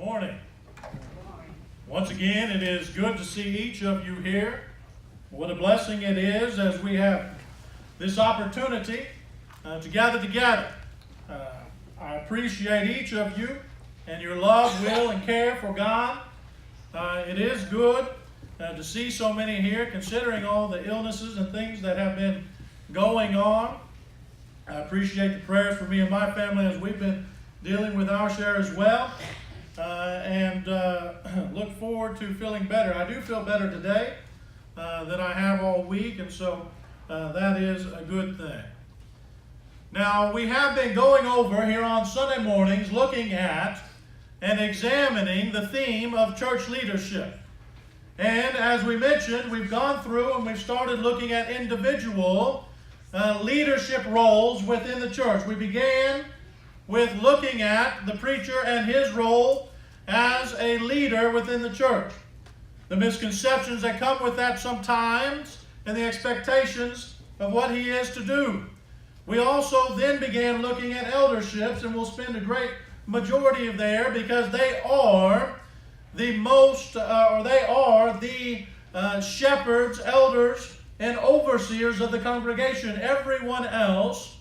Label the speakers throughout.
Speaker 1: Morning. Once again, it is good to see each of you here. What a blessing it is as we have this opportunity to gather together. I appreciate each of you and your love, will, and care for God. It is good to see so many here, considering all the illnesses and things that have been going on. I appreciate the prayers for me and my family as we've been dealing with our share as well. And look forward to feeling better. I do feel better today than I have all week, and so that is a good thing. Now, we have been going over here on Sunday mornings looking at and examining the theme of church leadership. And as we mentioned, we've gone through and we've started looking at individual leadership roles within the church. We began with looking at the preacher and his role as a leader within the church. The misconceptions that come with that sometimes and the expectations of what he is to do. We also then began looking at elderships, and we'll spend a great majority of there because they are the shepherds, elders, and overseers of the congregation. Everyone else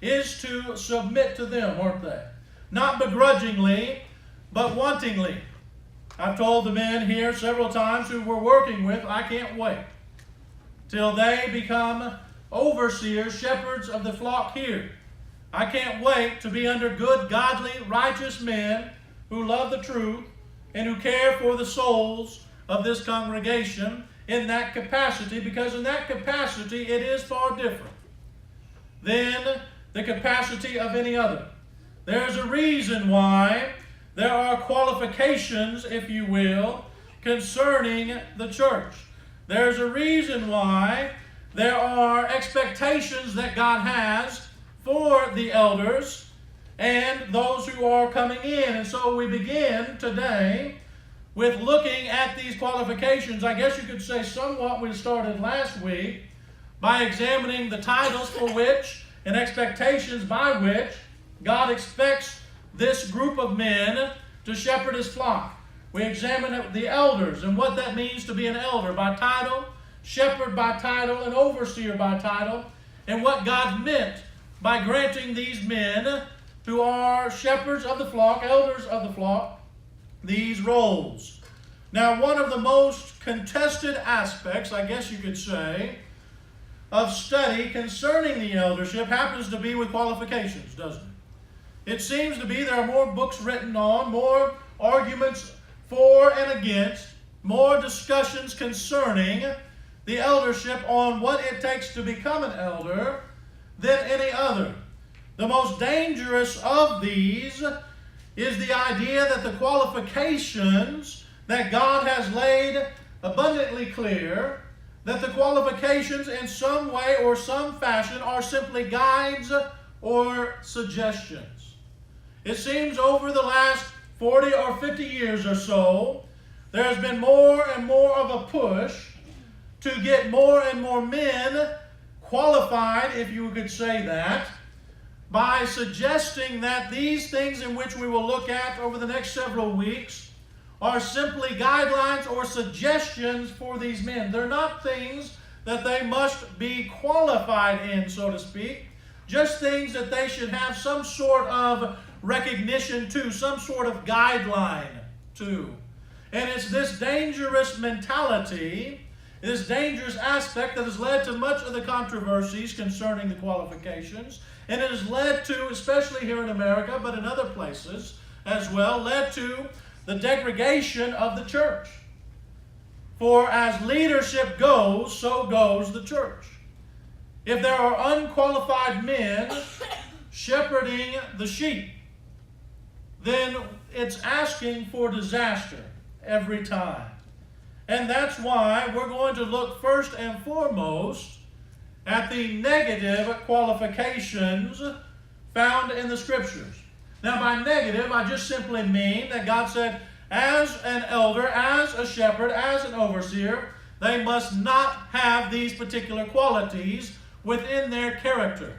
Speaker 1: is to submit to them, aren't they? Not begrudgingly, but wantingly. I've told the men here several times who we're working with, I can't wait till they become overseers, shepherds of the flock here. I can't wait to be under good, godly, righteous men who love the truth and who care for the souls of this congregation in that capacity, because in that capacity it is far different than the capacity of any other. There's a reason why there are qualifications, if you will, concerning the church. There's a reason why there are expectations that God has for the elders and those who are coming in. And so we begin today with looking at these qualifications. I guess you could say somewhat we started last week by examining the titles for which and expectations by which God expects this group of men to shepherd his flock. We examined the elders and what that means to be an elder by title, shepherd by title, and overseer by title, and what God meant by granting these men who are shepherds of the flock, elders of the flock, these roles. Now, one of the most contested aspects, I guess you could say, of study concerning the eldership happens to be with qualifications, doesn't it? It seems to be there are more books written on, more arguments for and against, more discussions concerning the eldership on what it takes to become an elder than any other. The most dangerous of these is the idea that the qualifications that God has laid abundantly clear, that the qualifications in some way or some fashion are simply guides or suggestions. It seems over the last 40 or 50 years or so, there has been more and more of a push to get more and more men qualified, if you could say that, by suggesting that these things in which we will look at over the next several weeks are simply guidelines or suggestions for these men. They're not things that they must be qualified in, so to speak, just things that they should have some sort of recognition to, some sort of guideline to. And it's this dangerous mentality, this dangerous aspect that has led to much of the controversies concerning the qualifications, and it has led to, especially here in America, but in other places as well, led to the degradation of the church. For as leadership goes, so goes the church. If there are unqualified men shepherding the sheep, then it's asking for disaster every time. And that's why we're going to look first and foremost at the negative qualifications found in the Scriptures. Now, by negative, I just simply mean that God said, as an elder, as a shepherd, as an overseer, they must not have these particular qualities within their character.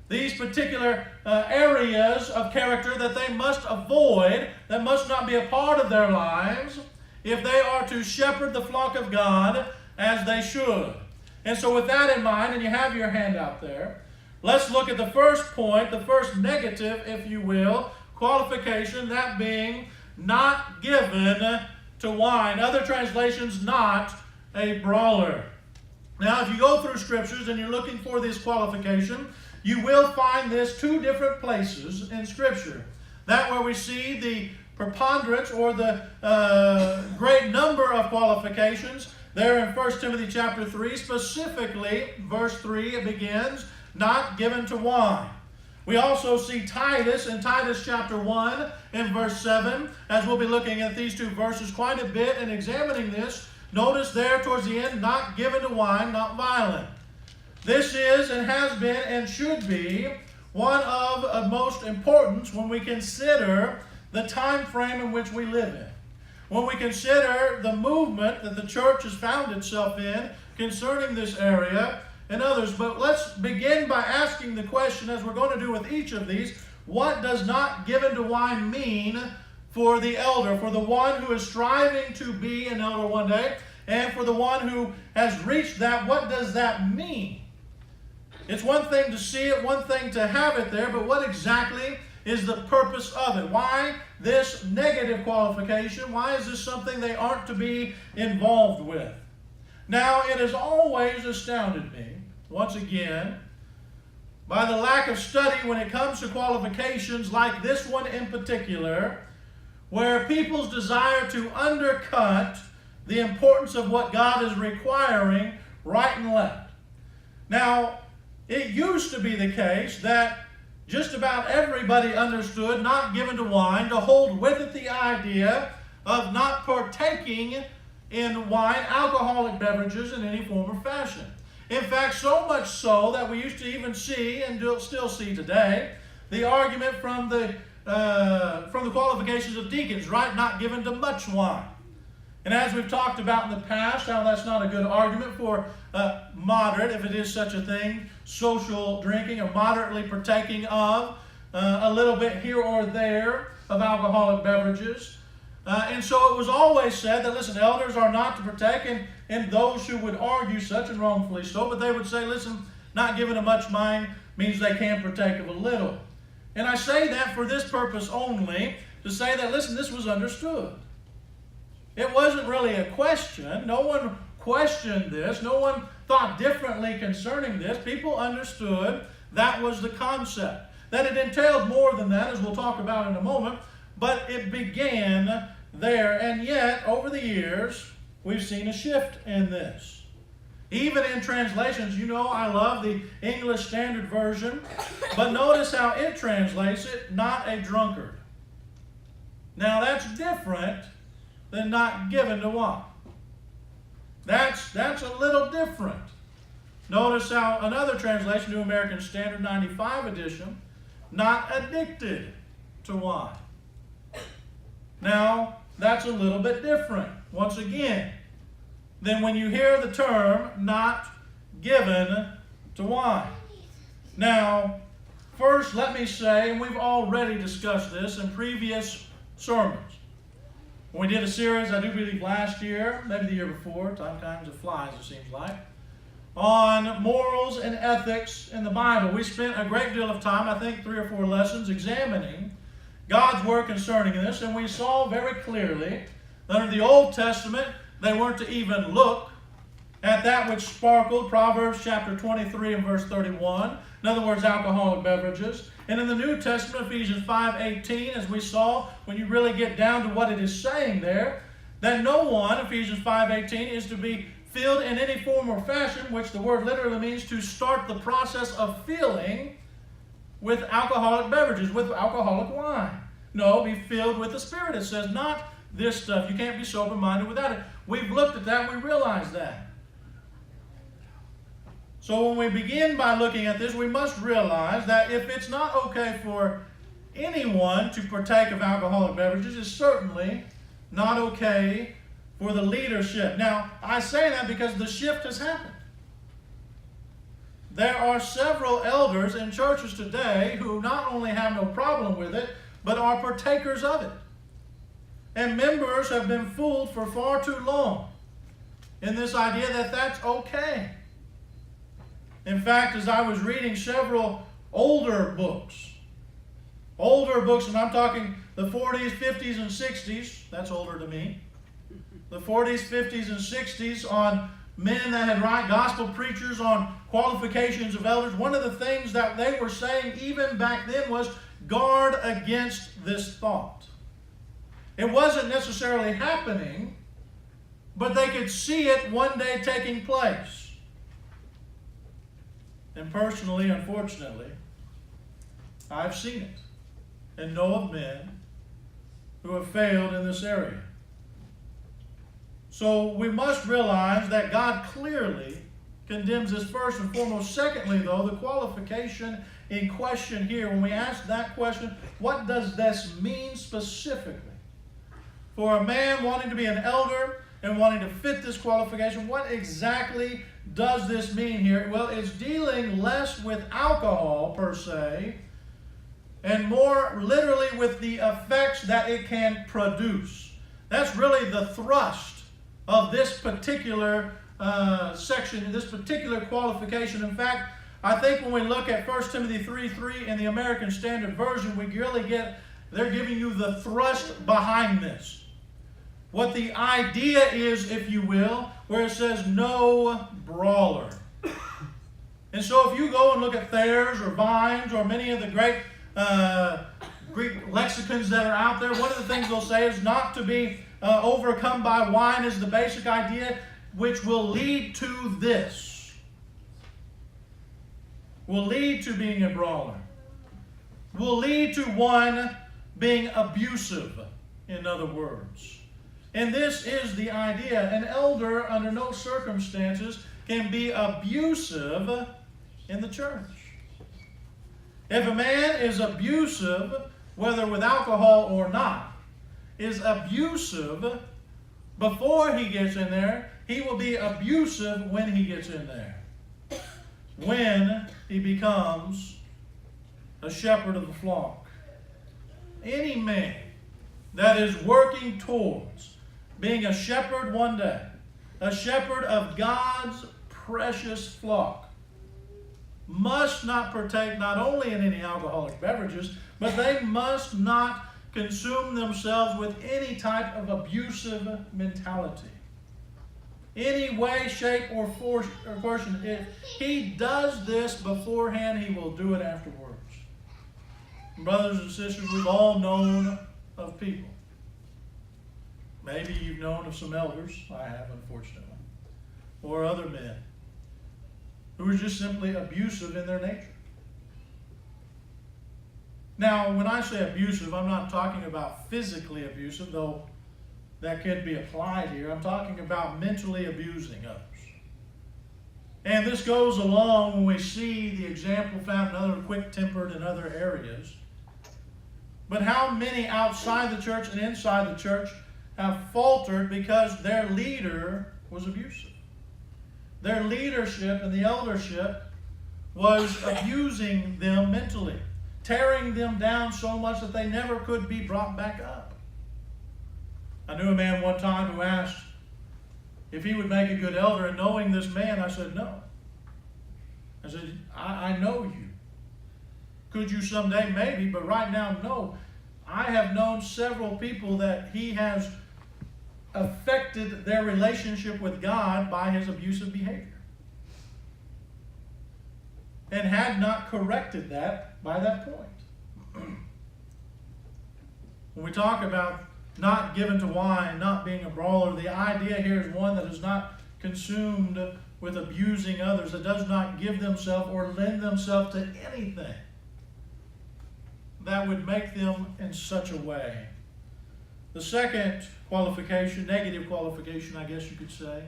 Speaker 1: these particular areas of character that they must avoid, that must not be a part of their lives, if they are to shepherd the flock of God as they should. And so with that in mind, and you have your handout there, let's look at the first point, the first negative, if you will, qualification, that being not given to wine. Other translations, not a brawler. Now, if you go through scriptures and you're looking for this qualification, you will find this two different places in Scripture. That where we see the preponderance or the great number of qualifications. There in 1 Timothy chapter 3, specifically, verse 3, it begins, not given to wine. We also see Titus in Titus chapter 1 and verse 7, as we'll be looking at these two verses quite a bit and examining this. Notice there towards the end, not given to wine, not violent. This is and has been and should be one of most importance when we consider the time frame in which we live in. When we consider the movement that the church has found itself in concerning this area and others. But let's begin by asking the question, as we're going to do with each of these, what does not given to wine mean for the elder, for the one who is striving to be an elder one day, and for the one who has reached that? What does that mean? It's one thing to see it, one thing to have it there, but what exactly is the purpose of it? Why this negative qualification? Why is this something they aren't to be involved with? Now, it has always astounded me, once again, by the lack of study when it comes to qualifications like this one in particular, where people's desire to undercut the importance of what God is requiring right and left. Now, it used to be the case that just about everybody understood not given to wine to hold with it the idea of not partaking in wine, alcoholic beverages in any form or fashion. In fact, so much so that we used to even see, and still see today, the argument from the qualifications of deacons, right? Not given to much wine. And as we've talked about in the past, how that's not a good argument for moderate, if it is such a thing, social drinking or moderately partaking of a little bit here or there of alcoholic beverages. And so it was always said that, listen, elders are not to partake, and those who would argue such, and wrongfully so, but they would say, listen, not given to much wine means they can partake of a little. And I say that for this purpose only, to say that, listen, this was understood. It wasn't really a question. No one questioned this. No one thought differently concerning this. People understood that was the concept. That it entailed more than that, as we'll talk about in a moment, but it began there. And yet, over the years, we've seen a shift in this. Even in translations, you know, I love the English Standard Version, but notice how it translates it, not a drunkard. Now, that's different than not given to wine. That's a little different. Notice how another translation, New American Standard 95 edition, not addicted to wine. Now, that's a little bit different, once again, than when you hear the term not given to wine. Now, first let me say, and we've already discussed this in previous sermons. When we did a series, I do believe last year, maybe the year before, time kind of flies it seems like, on morals and ethics in the Bible. We spent a great deal of time, I think 3 or 4 lessons, examining God's word concerning this, and we saw very clearly that in the Old Testament, they weren't to even look at that which sparkled, Proverbs chapter 23 and verse 31, in other words, alcoholic beverages. And in the New Testament, Ephesians 5:18, as we saw, when you really get down to what it is saying there, that no one, Ephesians 5:18, is to be filled in any form or fashion, which the word literally means to start the process of filling with alcoholic beverages, with alcoholic wine. No, be filled with the Spirit. It says not this stuff. You can't be sober-minded without it. We've looked at that and we realize that. So when we begin by looking at this, we must realize that if it's not okay for anyone to partake of alcoholic beverages, it's certainly not okay for the leadership. Now, I say that because the shift has happened. There are several elders in churches today who not only have no problem with it, but are partakers of it. And members have been fooled for far too long in this idea that that's okay. In fact, as I was reading several older books, and I'm talking the 40s, 50s, and 60s, that's older to me, the 40s, 50s, and 60s on men that had write gospel preachers on qualifications of elders, one of the things that they were saying even back then was guard against this thought. It wasn't necessarily happening, but they could see it one day taking place. And personally, unfortunately, I've seen it and know of men who have failed in this area. So we must realize that God clearly condemns this first and foremost. Secondly, though, the qualification in question here, when we ask that question, what does this mean specifically? For a man wanting to be an elder and wanting to fit this qualification, what exactly does this mean here? Well, it's dealing less with alcohol per se and more literally with the effects that it can produce. That's really the thrust of this particular section, this particular qualification. In fact, I think when we look at 1 Timothy 3:3 in the American Standard Version, we really get, they're giving you the thrust behind this. What the idea is, if you will, where it says no brawler. And so if you go and look at Thayer's or Vine's or many of the great Greek lexicons that are out there, one of the things they'll say is not to be overcome by wine is the basic idea, which will lead to this. Will lead to being a brawler. Will lead to one being abusive, in other words. And this is the idea. An elder, under no circumstances, can be abusive in the church. If a man is abusive, whether with alcohol or not, is abusive before he gets in there, he will be abusive when he gets in there. When he becomes a shepherd of the flock. Any man that is working towards being a shepherd one day, a shepherd of God's precious flock, must not partake not only in any alcoholic beverages, but they must not consume themselves with any type of abusive mentality. Any way, shape, or portion. If he does this beforehand, he will do it afterwards. Brothers and sisters, we've all known of people. Maybe you've known of some elders, I have unfortunately, or other men who are just simply abusive in their nature. Now, when I say abusive, I'm not talking about physically abusive, though that could be applied here. I'm talking about mentally abusing others. And this goes along when we see the example found in other quick-tempered in other areas. But how many outside the church and inside the church have faltered because their leader was abusive? Their leadership and the eldership was abusing them mentally, tearing them down so much that they never could be brought back up. I knew a man one time who asked if he would make a good elder, and knowing this man, I said, no. I said, I know you. Could you someday? Maybe, but right now, no. I have known several people that he has affected their relationship with God by his abusive behavior, and had not corrected that by that point. When we talk about not given to wine, not being a brawler, the idea here is one that is not consumed with abusing others, that does not give themselves or lend themselves to anything that would make them in such a way. The second qualification, negative qualification, I guess you could say,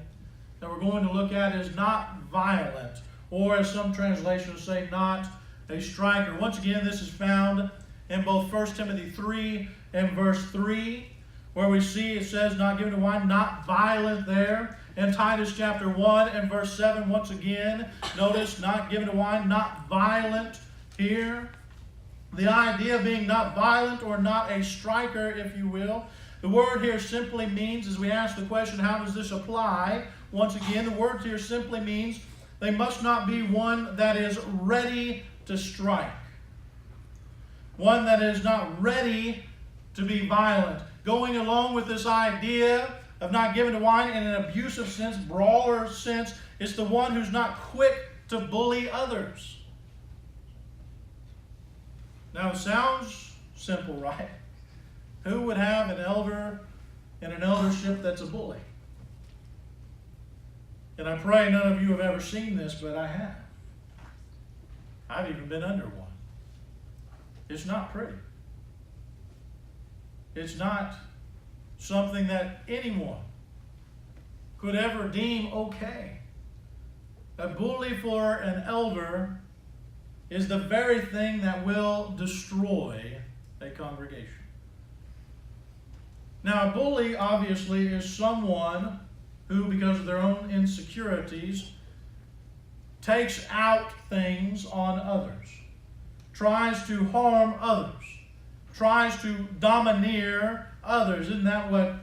Speaker 1: that we're going to look at is not violent, or as some translations say, not a striker. Once again, this is found in both 1 Timothy 3 and verse 3, where we see it says not given to wine, not violent there. in Titus chapter 1 and verse 7. Once again, notice not given to wine, not violent here. The idea being not violent or not a striker, if you will. The word here simply means, as we ask the question, how does this apply? Once again, the word here simply means they must not be one that is ready to strike. One that is not ready to be violent. Going along with this idea of not given to wine in an abusive sense, brawler sense, it's the one who's not quick to bully others. Now, it sounds simple, right? Who would have an elder in an eldership that's a bully? And I pray none of you have ever seen this, but I have. I've even been under one. It's not pretty. It's not something that anyone could ever deem okay. A bully for an elder is the very thing that will destroy a congregation. Now, a bully obviously is someone who, because of their own insecurities, takes out things on others, tries to harm others, tries to domineer others. Isn't that what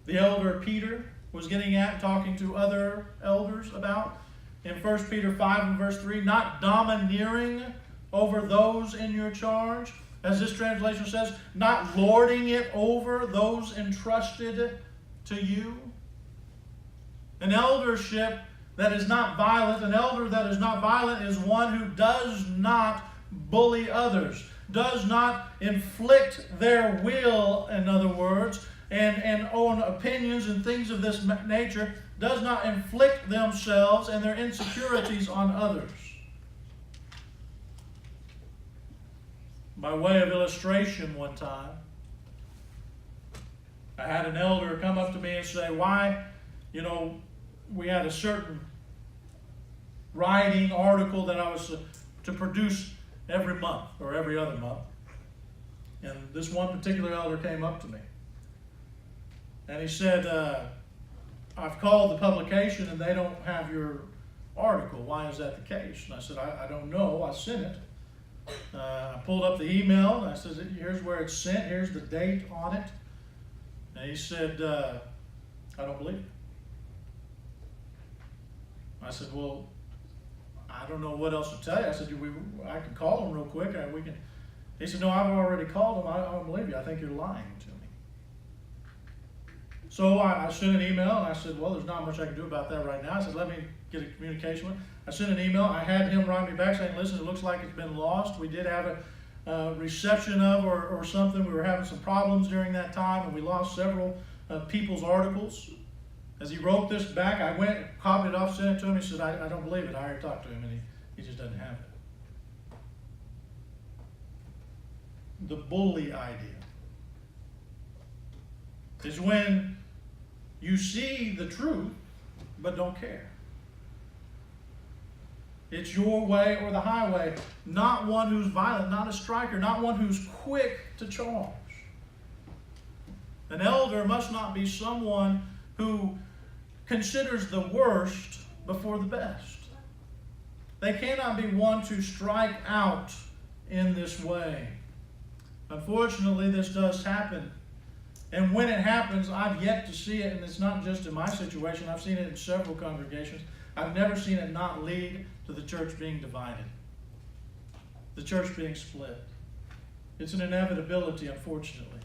Speaker 1: the elder Peter was getting at, talking to other elders about? In 1 Peter 5 and verse 3, not domineering over those in your charge, as this translation says, not lording it over those entrusted to you. An eldership that is not violent, an elder that is not violent is one who does not bully others, does not inflict their will, in other words, and own opinions and things of this nature, does not inflict themselves and their insecurities on others. By way of illustration, one time, I had an elder come up to me and say, why, we had a certain writing article that I was to produce every month or every other month. And this one particular elder came up to me. And he said, I've called the publication and they don't have your article. Why is that the case? And I said, I don't know. I sent it. I pulled up the email and I said, here's where it's sent. Here's the date on it. And he said, I don't believe it. I said, well, I don't know what else to tell you. I said, I can call him real quick. He said, no, I've already called him. I don't believe you. I think you're lying to me. So I sent an email and I said, well, there's not much I can do about that right now. I said, let me get a communication with him. I sent an email. I had him write me back saying, listen, it looks like it's been lost. We did have a reception of or something. We were having some problems during that time and we lost several people's articles. As he wrote this back, I went, copied it off, sent it to him. He said, I don't believe it. I already talked to him and he just doesn't have it. The bully idea is when you see the truth but don't care. It's your way or the highway, not one who's violent, not a striker, not one who's quick to charge. An elder must not be someone who considers the worst before the best. They cannot be one to strike out in this way. Unfortunately, this does happen. And when it happens, I've yet to see it, and it's not just in my situation. I've seen it in several congregations. I've never seen it not lead to the church being divided, the church being split. It's an inevitability, unfortunately.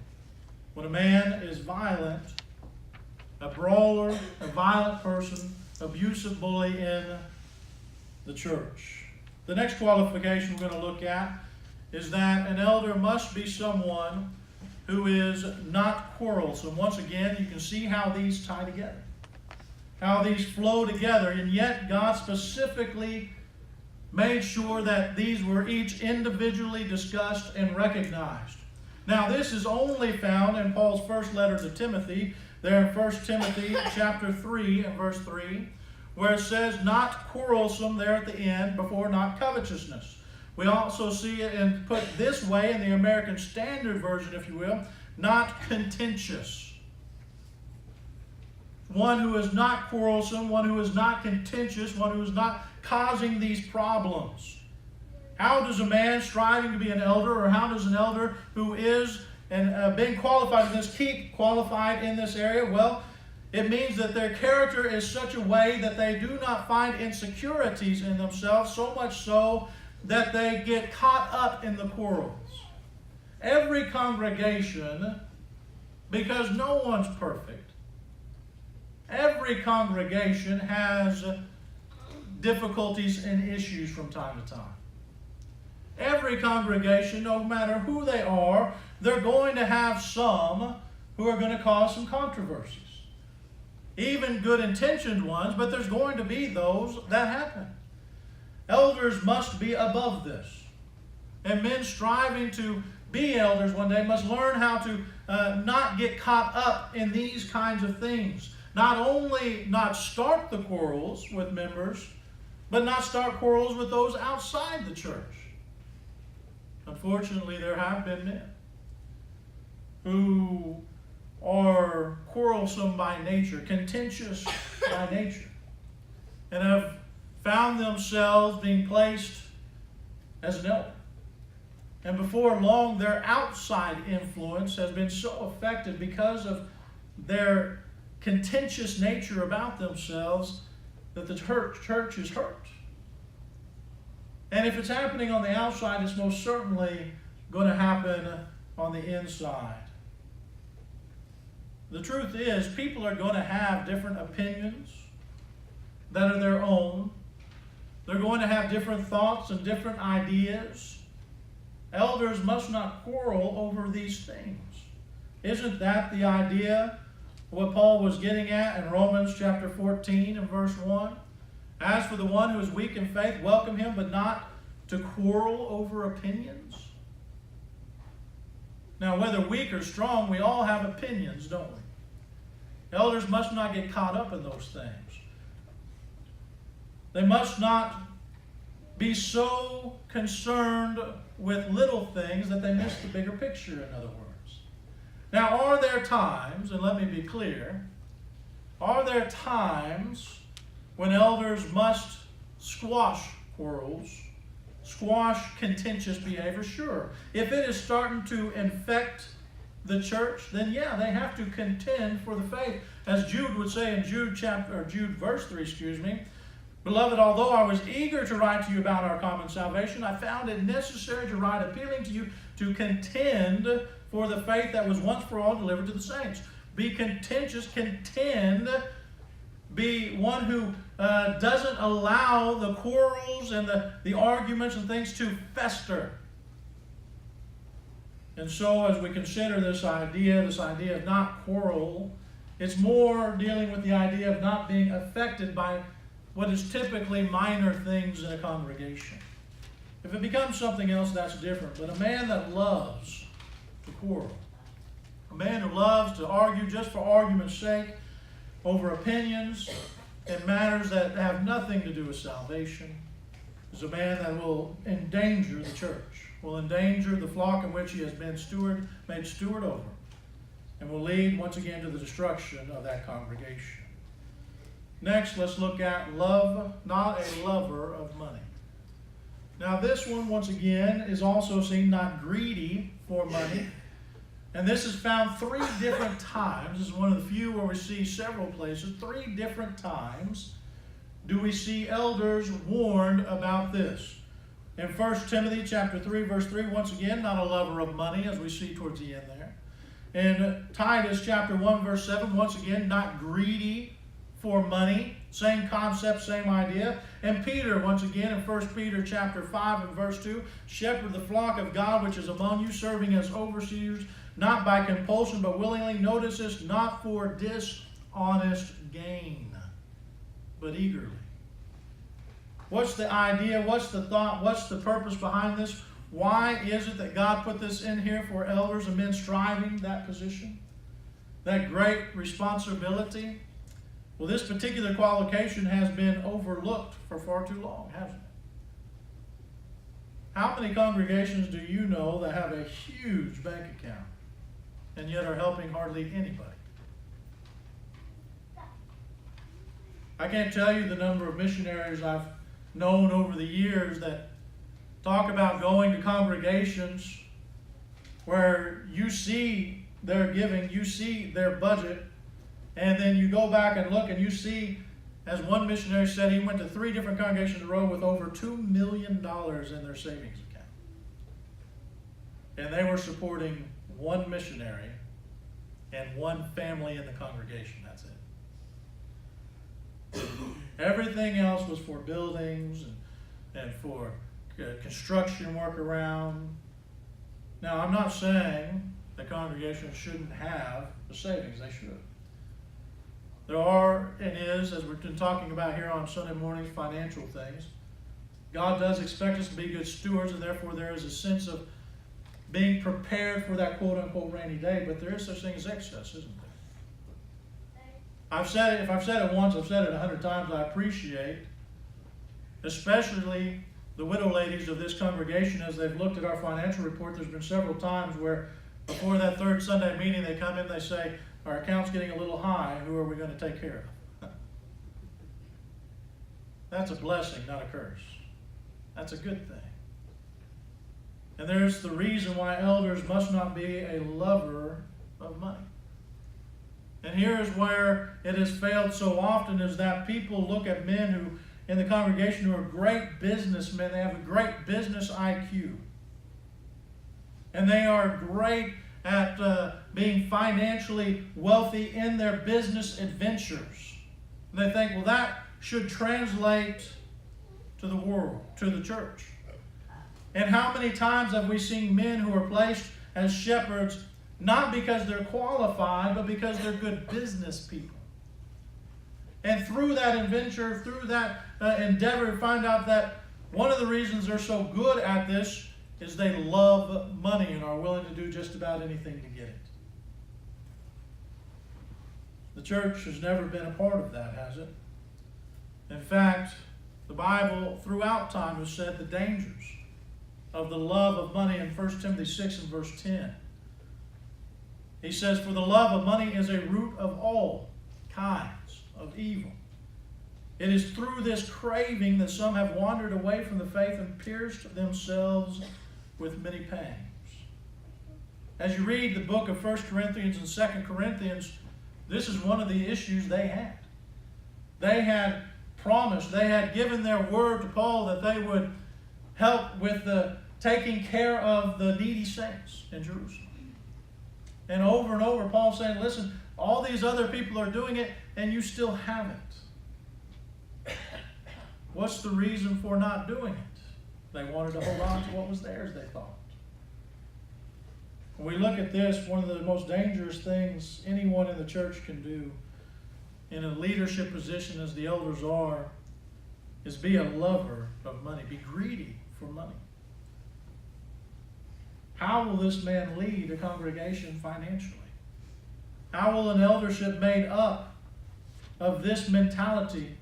Speaker 1: When a man is violent, a brawler, a violent person, abusive bully in the church. The next qualification we're going to look at is that an elder must be someone who is not quarrelsome. Once again, you can see how these tie together, how these flow together, and yet God specifically made sure that these were each individually discussed and recognized. Now, this is only found in Paul's first letter to Timothy, there in 1 Timothy chapter 3 and verse 3, where it says, not quarrelsome there at the end, before not covetousness. We also see it and put this way in the American Standard Version, if you will, not contentious. one who is not quarrelsome, one who is not contentious, one who is not causing these problems. How does a man striving to be an elder, or how does an elder who is and being qualified in this keep qualified in this area? Well, it means that their character is such a way that they do not find insecurities in themselves, so much so that they get caught up in the quarrels. Every congregation, because no one's perfect, every congregation has difficulties and issues from time to time. Every congregation, no matter who they are, they're going to have some who are going to cause some controversies. Even good-intentioned ones, but there's going to be those that happen. Elders must be above this. And men striving to be elders one day must learn how to not get caught up in these kinds of things. Not only not start the quarrels with members, but not start quarrels with those outside the church. Unfortunately, there have been men who are quarrelsome by nature, contentious by nature, and have found themselves being placed as an elder. And before long, their outside influence has been so affected because of their contentious nature about themselves that the church is hurt. And if it's happening on the outside, it's most certainly going to happen on the inside. The truth is, people are going to have different opinions that are their own. They're going to have different thoughts and different ideas. Elders must not quarrel over these things. Isn't that the idea, what Paul was getting at in Romans chapter 14 and verse 1? As for the one who is weak in faith, welcome him, but not to quarrel over opinions. Now, whether weak or strong, we all have opinions, don't we? Elders must not get caught up in those things. They must not be so concerned with little things that they miss the bigger picture, in other words. Now, are there times, and let me be clear, are there times when elders must squash quarrels, squash contentious behavior? Sure. If it is starting to infect the church, then yeah, they have to contend for the faith. As Jude would say in Jude verse 3, Beloved, although I was eager to write to you about our common salvation, I found it necessary to write appealing to you to contend for the faith that was once for all delivered to the saints. Be contentious, contend, be one who doesn't allow the quarrels and the arguments and things to fester. And so as we consider this idea of not quarrel, it's more dealing with the idea of not being affected by what is typically minor things in a congregation. If it becomes something else, that's different. But a man that loves to quarrel, a man who loves to argue just for argument's sake over opinions and matters that have nothing to do with salvation, is a man that will endanger the church, will endanger the flock in which he has been made steward over, and will lead once again to the destruction of that congregation. Next, let's look at love, not a lover of money. Now this one, once again, is also seen not greedy for money. And this is found 3 different times. This is one of the few where we see several places. 3 different times do we see elders warned about this. In 1 Timothy chapter 3, verse 3, once again, not a lover of money, as we see towards the end there. In Titus chapter 1, verse 7, once again, not greedy for money. Same concept, same idea. And Peter, once again, in 1 Peter chapter 5 and verse 2, shepherd the flock of God which is among you, serving as overseers, not by compulsion, but willingly. Notice this, not for dishonest gain, but eagerly. What's the idea? What's the thought? What's the purpose behind this? Why is it that God put this in here for elders and men striving that position? That great responsibility? Well, this particular qualification has been overlooked for far too long, hasn't it? How many congregations do you know that have a huge bank account and yet are helping hardly anybody? I can't tell you the number of missionaries I've known over the years that talk about going to congregations where you see their giving, you see their budget, and then you go back and look and you see, as one missionary said, he went to 3 different congregations in a row with over $2 million in their savings account. And they were supporting one missionary and one family in the congregation. That's it. Everything else was for buildings and for construction work around. Now, I'm not saying the congregation shouldn't have the savings. They should. There are and is, as we've been talking about here on Sunday mornings, financial things. God does expect us to be good stewards, and therefore there is a sense of being prepared for that quote-unquote rainy day, but there is such thing as excess, isn't there? I've said it, if I've said it once, I've said it 100 times. I appreciate, especially the widow ladies of this congregation, as they've looked at our financial report. There's been several times where before that third Sunday meeting, they come in, they say, our account's getting a little high, who are we going to take care of? That's a blessing, not a curse. That's a good thing. And there's the reason why elders must not be a lover of money. And here is where it has failed so often, is that people look at men who in the congregation who are great businessmen. They have a great business IQ. And they are great at being financially wealthy in their business adventures. And they think, well, that should translate to the world, to the church. And how many times have we seen men who are placed as shepherds not because they're qualified, but because they're good business people? And through that adventure, through that endeavor, find out that one of the reasons they're so good at this is they love money and are willing to do just about anything to get it. The church has never been a part of that, has it? In fact, the Bible throughout time has said the dangers of the love of money in 1 Timothy 6 and verse 10. He says, for the love of money is a root of all kinds of evil. It is through this craving that some have wandered away from the faith and pierced themselves with many pangs. As you read the book of 1 Corinthians and 2 Corinthians, this is one of the issues they had. They had promised, they had given their word to Paul that they would help with the taking care of the needy saints in Jerusalem. And over, Paul's saying, listen, all these other people are doing it, and you still haven't. What's the reason for not doing it? They wanted to hold on to what was theirs, they thought. When we look at this, one of the most dangerous things anyone in the church can do in a leadership position as the elders are is be a lover of money, be greedy for money. How will this man lead a congregation financially? How will an eldership made up of this mentality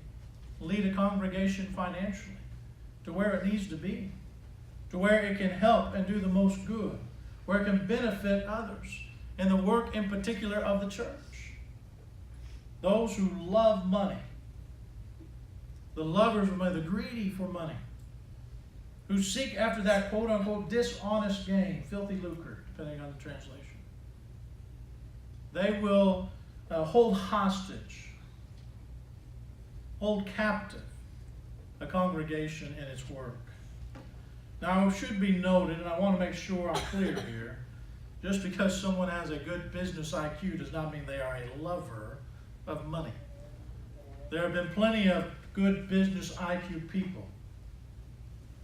Speaker 1: lead a congregation financially to where it needs to be, to where it can help and do the most good, where it can benefit others, and the work in particular of the church? Those who love money, the lovers of money, the greedy for money, who seek after that quote-unquote dishonest gain, filthy lucre, depending on the translation. They will hold hostage, hold captive a congregation in its work. Now, it should be noted, and I want to make sure I'm clear here, just because someone has a good business IQ does not mean they are a lover of money. There have been plenty of good business IQ people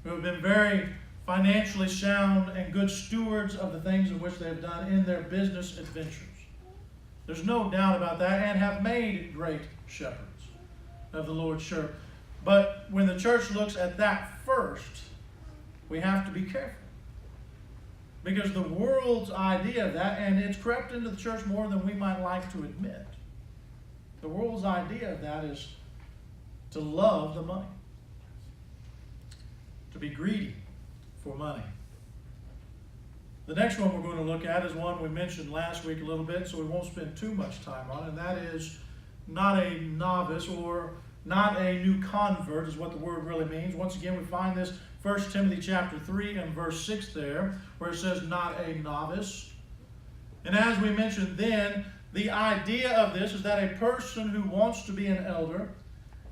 Speaker 1: who have been very financially sound and good stewards of the things in which they have done in their business adventures. There's no doubt about that, and have made great shepherds of the Lord's church. But when the church looks at that first, we have to be careful. Because the world's idea of that, and it's crept into the church more than we might like to admit, the world's idea of that is to love the money, to be greedy for money. The next one we're going to look at is one we mentioned last week a little bit, so we won't spend too much time on, and that is not a novice or Not a new convert is what the word really means. Once again, we find this 1 Timothy chapter 3 and verse 6 there, where it says not a novice. And as we mentioned then, the idea of this is that a person who wants to be an elder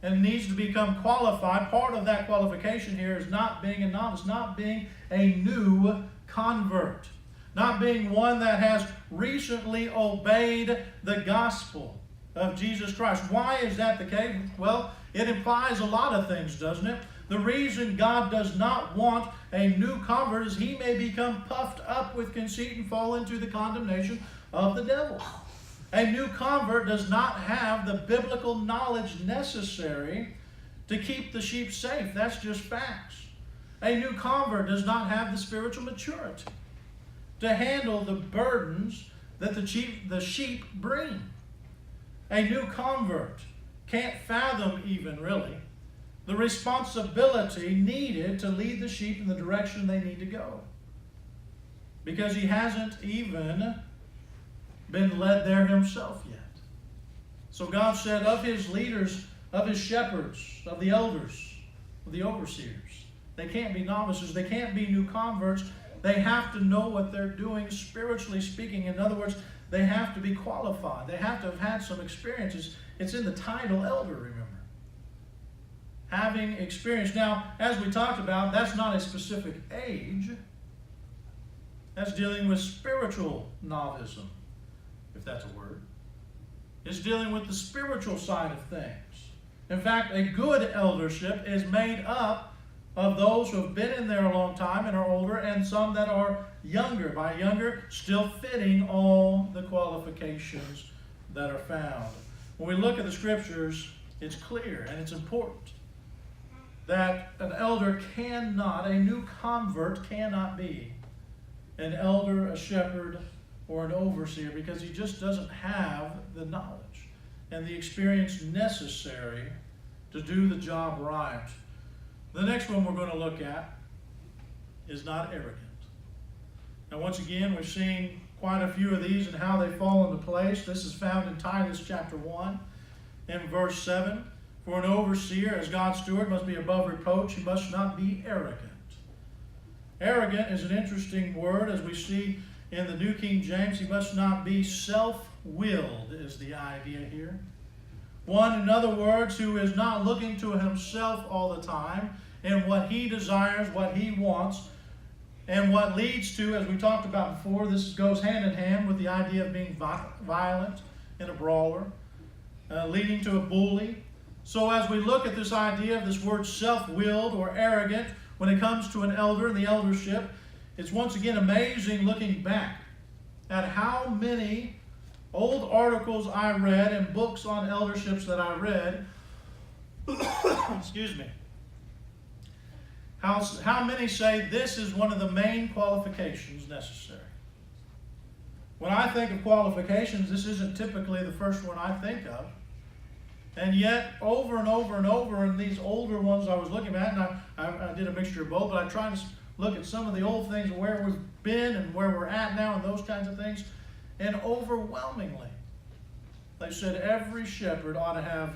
Speaker 1: and needs to become qualified, part of that qualification here is not being a novice, not being a new convert, not being one that has recently obeyed the gospel of Jesus Christ. Why is that the case? Well, it implies a lot of things, doesn't it? The reason God does not want a new convert is he may become puffed up with conceit and fall into the condemnation of the devil. A new convert does not have the biblical knowledge necessary to keep the sheep safe. That's just facts. A new convert does not have the spiritual maturity to handle the burdens that the sheep bring. A new convert can't fathom even really the responsibility needed to lead the sheep in the direction they need to go, because he hasn't even been led there himself yet. So God said of his leaders, of his shepherds, of the elders, of the overseers, they can't be novices, they can't be new converts. They have to know what they're doing spiritually speaking. In other words, they have to be qualified. They have to have had some experiences. It's in the title elder, remember. Having experience. Now, as we talked about, that's not a specific age. That's dealing with spiritual novicism, if that's a word. It's dealing with the spiritual side of things. In fact, a good eldership is made up of those who have been in there a long time and are older, and some that are younger. By younger, still fitting all the qualifications that are found. When we look at the scriptures, it's clear and it's important that an elder cannot, a new convert cannot be an elder, a shepherd, or an overseer, because he just doesn't have the knowledge and the experience necessary to do the job right. The next one we're going to look at is not arrogant. Now, once again, we've seen quite a few of these and how they fall into place. This is found in Titus chapter 1 and verse 7. For an overseer, as God's steward, must be above reproach. He must not be arrogant. Arrogant is an interesting word, as we see in the New King James. He must not be self-willed, is the idea here. One, in other words, who is not looking to himself all the time and what he desires, what he wants, and what leads to, as we talked about before, this goes hand in hand with the idea of being violent and a brawler, leading to a bully. So as we look at this idea of this word self-willed or arrogant, when it comes to an elder and the eldership, it's once again amazing looking back at how many old articles I read and books on elderships that I read, excuse me, how many say this is one of the main qualifications necessary. When I think of qualifications, this isn't typically the first one I think of. And yet, over and over and over in these older ones I was looking at, and I did a mixture of both, but I tried to look at some of the old things, where we've been and where we're at now and those kinds of things. And overwhelmingly, they said every shepherd ought to have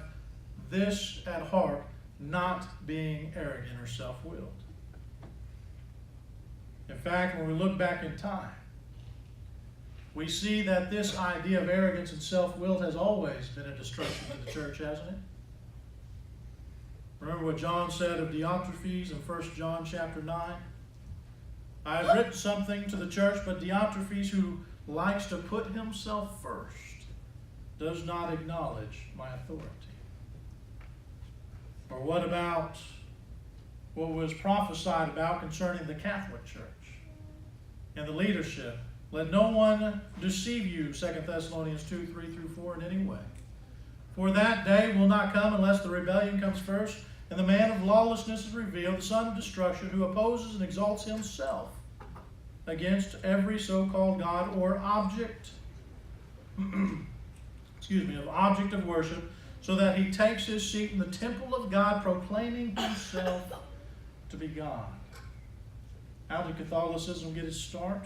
Speaker 1: this at heart, not being arrogant or self-willed. In fact, when we look back in time, we see that this idea of arrogance and self-willed has always been a destruction to the church, hasn't it? Remember what John said of Diotrephes in 1 John chapter 9? I have written something to the church, but Diotrephes, who likes to put himself first, does not acknowledge my authority. Or what about what was prophesied about concerning the Catholic Church and the leadership? Let no one deceive you, 2 Thessalonians 2, 3 through 4, in any way. For that day will not come unless the rebellion comes first, and the man of lawlessness is revealed, the son of destruction, who opposes and exalts himself against every so-called God or object, of object of worship, so that he takes his seat in the temple of God, proclaiming himself to be God. How did Catholicism get its start?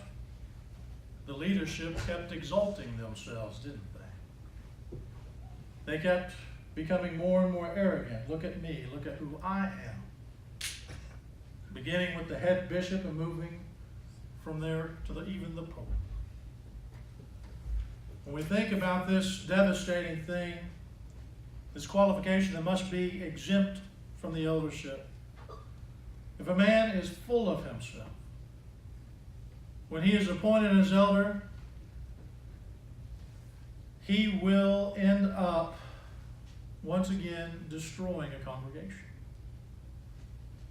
Speaker 1: The leadership kept exalting themselves, didn't they? They kept becoming more and more arrogant. Look at me. Look at who I am. Beginning with the head bishop and moving from there to even the Pope. When we think about this devastating thing, this qualification that must be exempt from the eldership, if a man is full of himself, when he is appointed as elder, he will end up, once again, destroying a congregation.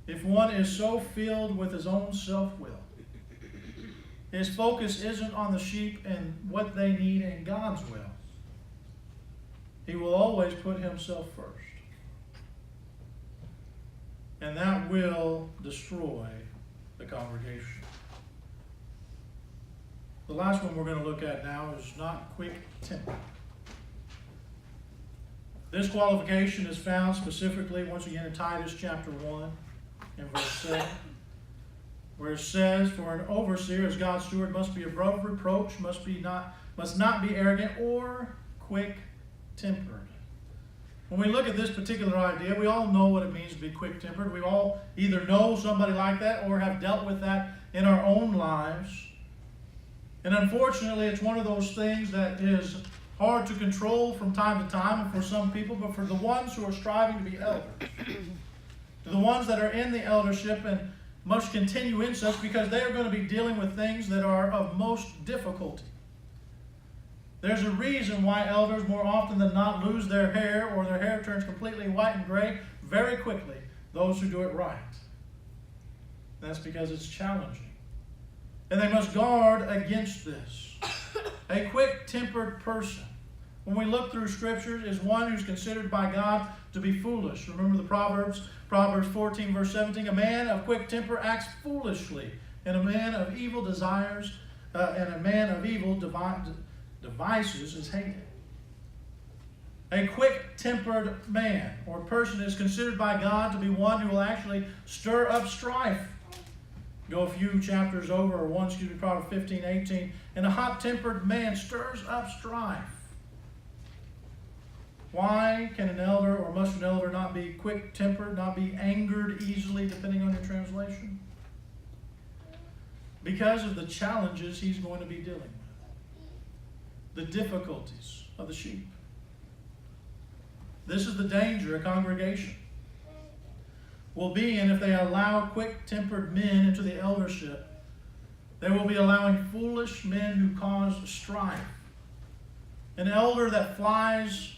Speaker 1: If one is so filled with his own self-will, his focus isn't on the sheep and what they need in God's will, he will always put himself first. And that will destroy the congregation. The last one we're going to look at now is not quick-tempered. This qualification is found specifically, once again, in Titus chapter 1 and verse 7, where it says, "For an overseer as God's steward must be above reproach, must not be arrogant or quick-tempered." When we look at this particular idea, we all know what it means to be quick-tempered. We all either know somebody like that or have dealt with that in our own lives. And unfortunately, it's one of those things that is hard to control from time to time for some people, but for the ones who are striving to be elders, to the ones that are in the eldership and must continue in such, because they are going to be dealing with things that are of most difficulty. There's a reason why elders more often than not lose their hair, or their hair turns completely white and gray very quickly, those who do it right. That's because it's challenging. And they must guard against this. A quick-tempered person, when we look through Scriptures, is one who's considered by God to be foolish. Remember the Proverbs 14, verse 17, "A man of quick temper acts foolishly, and a man of evil desires, and a man of evil devices is hated." A quick-tempered man or person is considered by God to be one who will actually stir up strife. Go a few chapters over, or Proverbs 15, 18, "And a hot-tempered man stirs up strife." Why can an elder, or must an elder, not be quick-tempered, not be angered easily, depending on your translation? Because of the challenges he's going to be dealing with. The difficulties of the sheep. This is the danger a congregation will be in if they allow quick-tempered men into the eldership. They will be allowing foolish men who cause strife. An elder that flies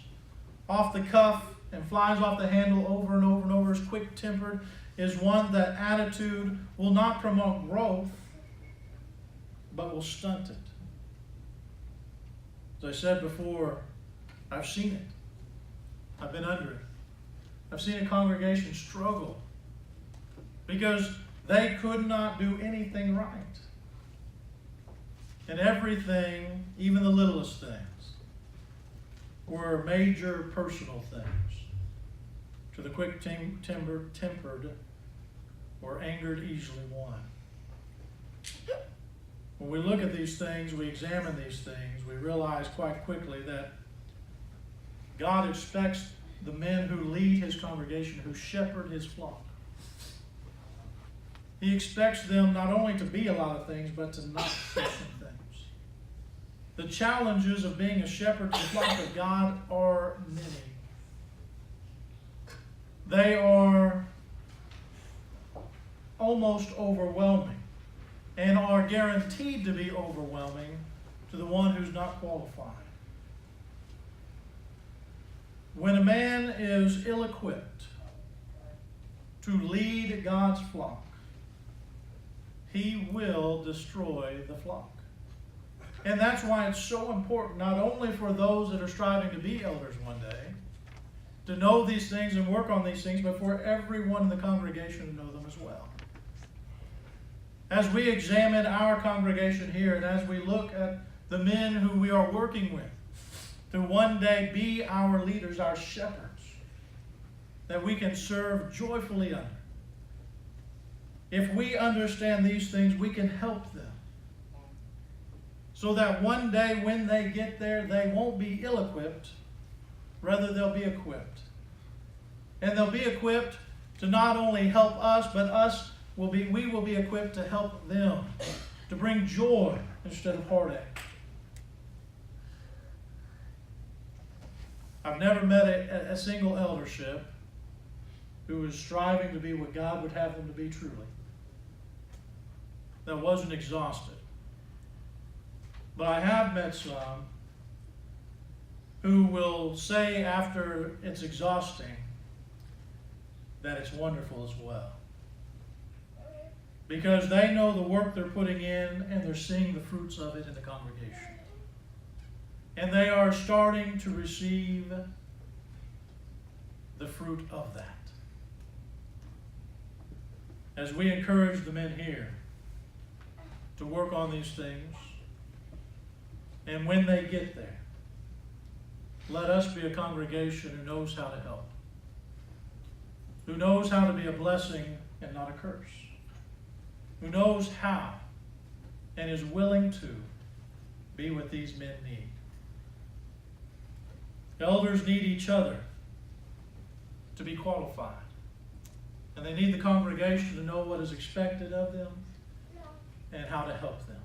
Speaker 1: off the cuff and flies off the handle over and over and over, is quick-tempered, is one that attitude will not promote growth, but will stunt it. As I said before, I've seen it. I've been under it. I've seen a congregation struggle because they could not do anything right. And everything, even the littlest things, were major personal things to the quick-tempered or angered easily one. When we look at these things, we examine these things, we realize quite quickly that God expects the men who lead His congregation, who shepherd His flock. He expects them not only to be a lot of things, but to not be some things. The challenges of being a shepherd to the flock of God are many. They are almost overwhelming, and are guaranteed to be overwhelming to the one who's not qualified. When a man is ill-equipped to lead God's flock, he will destroy the flock. And that's why it's so important, not only for those that are striving to be elders one day, to know these things and work on these things, but for everyone in the congregation to know them as well. As we examine our congregation here, and as we look at the men who we are working with, to one day be our leaders, our shepherds, that we can serve joyfully under. If we understand these things, we can help them. So that one day when they get there, they won't be ill-equipped, Rather, they'll be equipped. And they'll be equipped to not only help us, but we will be equipped to help them, to bring joy instead of heartache. I've never met a single eldership who is striving to be what God would have them to be truly, that wasn't exhausted. But I have met some who will say after it's exhausting that it's wonderful as well. Because they know the work they're putting in and they're seeing the fruits of it in the congregation. And they are starting to receive the fruit of that. As we encourage the men here to work on these things, and when they get there, let us be a congregation who knows how to help, who knows how to be a blessing and not a curse, who knows how and is willing to be what these men need. Elders need each other to be qualified. And they need the congregation to know what is expected of them and how to help them.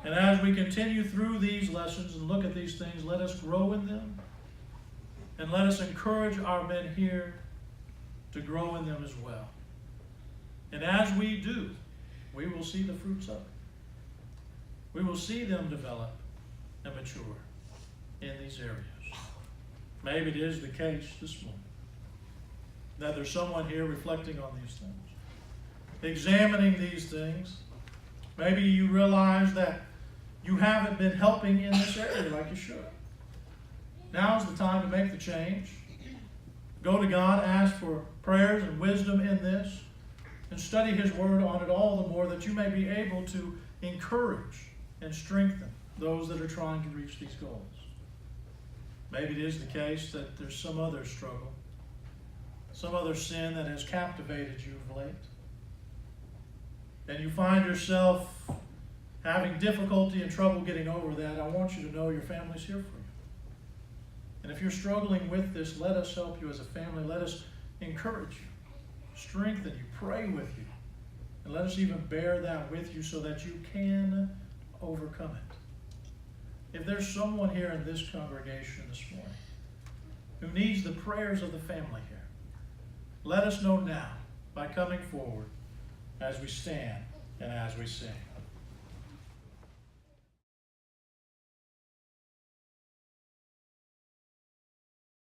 Speaker 1: And as we continue through these lessons and look at these things, let us grow in them. And let us encourage our men here to grow in them as well. And as we do, we will see the fruits of it. We will see them develop and mature in these areas. Maybe it is the case this morning that there's someone here reflecting on these things, examining these things. Maybe you realize that you haven't been helping in this area like you should. Now's the time to make the change. Go to God, ask for prayers and wisdom in this, and study His Word on it all the more that you may be able to encourage and strengthen those that are trying to reach these goals. Maybe it is the case that there's some other struggle, some other sin that has captivated you of late, and you find yourself having difficulty and trouble getting over that. I want you to know your family's here for you. And if you're struggling with this, let us help you as a family. Let us encourage you, strengthen you, pray with you, and let us even bear that with you so that you can overcome it. If there's someone here in this congregation this morning who needs the prayers of the family here, let us know now by coming forward as we stand and as we sing.